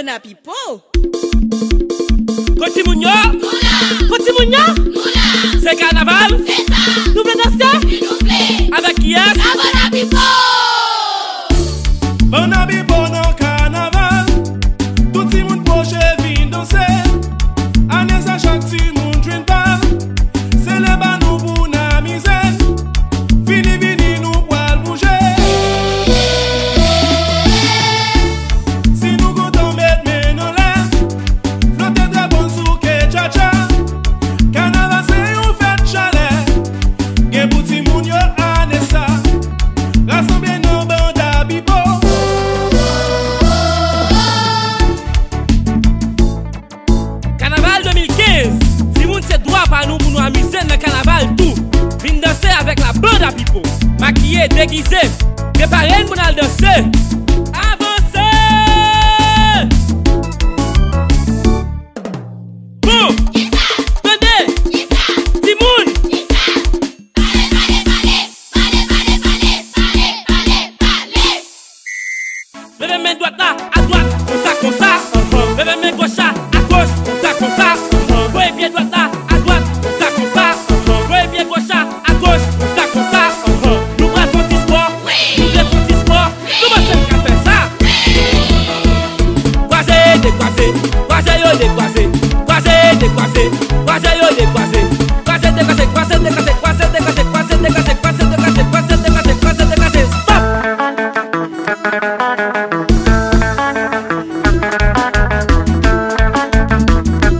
bon à pipo. Côté Mounio, c'est carnaval, C'est ça. nous voulons danser, S'il vous plaît. avec qui est? La bonne à pipo. Bon abi bon an carnaval, tout ti moun proche vin danser. Année sa chaque ti moun jwen bal, c'est le ban nou pou na mizen. Vini vini nou pral bouger. Si nou kontan met men en l'air, flotte très bon sou ke cha cha. Carnaval c'est yon fête chalet, gen pou ti moun yo année sa. Rassemble nou band a bibo. Carnaval 2015, si moun se droit par nous pour nous amuser dans le carnaval tout. Vin danser avec la bande à pipo, maquillé, déguisé, préparé pour nous danser. Avancez! Bon! Attendez! Timoun! Levez main droite là, à droite, comme ça, levez main gauche là, à gauche, comme ça, voyez pied droite là, à droite, comme ça, voyez pied gauche là, à gauche, comme ça, nous prenons petit sport, nous faisons petit sport, comment c'est qu'on fait ça? Croisez, décroisez, croisez, yo, décroisez, croisez, décroisez, croisez, yo, décroisez, croisez, décroisez, croisez, décroisez, croisez, décroisez, croisez, décroisez, croisez, décroisez, croisez, décroisez, croisez, décroisez, stop!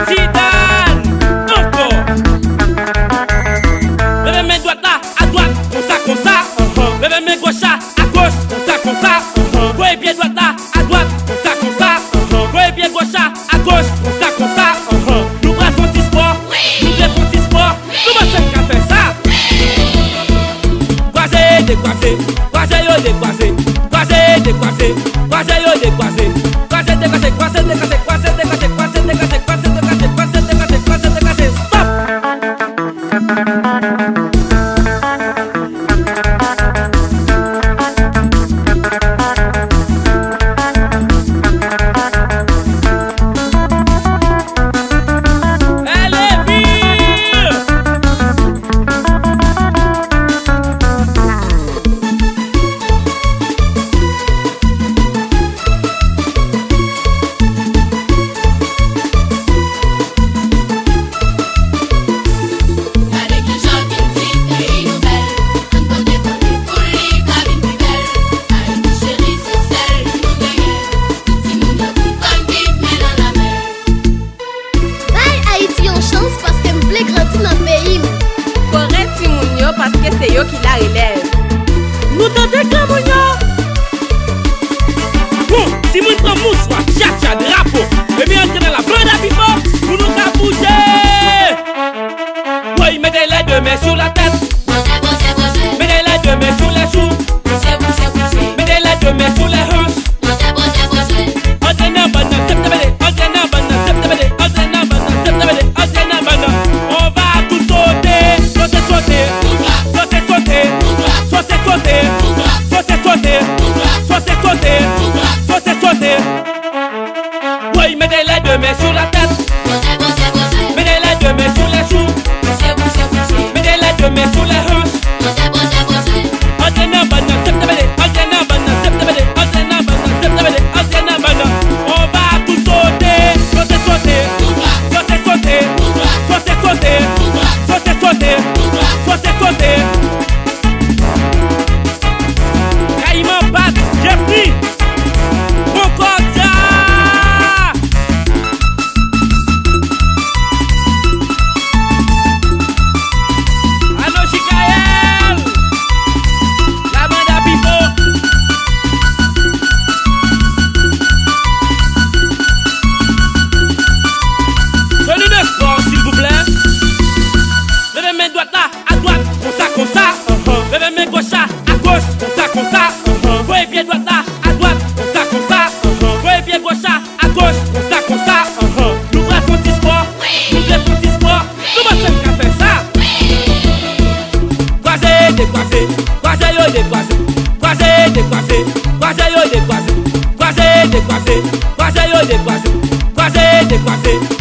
Zidane, encore. Levez main droite là, à droite, comme ça. Levez main gauche là, à gauche, comme ça. Voyez pied droite là, à droite, comme ça. Voyez pied gauche là, à gauche, comme ça. Nous prenons petit sport, nous faisons petit sport. Comment c'est qu'on fait ça? Croisez, décroisez, croisez, yo, décroisez, croisez, décroisez, croisez, yo, décroisez, croisez, décroisez, croisez, décroisez, croisez, décroisez, croisez, décroisez, croisez, décroisez, croisez, décroisez, croisez, décroisez, stop! Elle est vive! Gade ki chante une petite pays nouvelle. Un côté pour lui, cabine plus belle. Haïti chérie, c'est celle nous gagne. Tout petit monde a tout comme vivre, mais dans la mer. Bay Haïti en chance parce que m'vle grandir dans le pays. Correct Timounio parce que c'est yo qui la relève. Nous t'entendons comme Mounio! Bon, si moun prend mouchoir, tcha drapeau, et bien entrer dans la bande à pipo, pour nous qu'à bouger! Oui, mettez les deux mains sur la tête, Bossez, bossez, bossez. mettez les deux mains sur les joues, Bossez, bossez, bossez. mettez les deux mains sur les hanches. Bossez, bossez, bossez. Entraînant bonne, entraînant bonne, entraînant bonne. On va tout sauter, sauter, sauter, sauter, sauter, sauter, sauter, sauter, sauter, sauter, sauter, sauter, sauter. Oui, mettez les deux mains sur la tête, Bossez, bossez, bossez. mettez les deux mains sur les joues, Bossez, bossez, bossez. mettez les deux mains sur les hanches. Bossez, bossez, bossez. Entraînant bonne, entraînant bonne, entraînant bonne. On va tout sauter, sauter, sauter, sauter, sauter, sauter, sauter, sauter, sauter, sauter, sauter. Caïman Bat, Jeffrey, Concordia. Allo coiffé.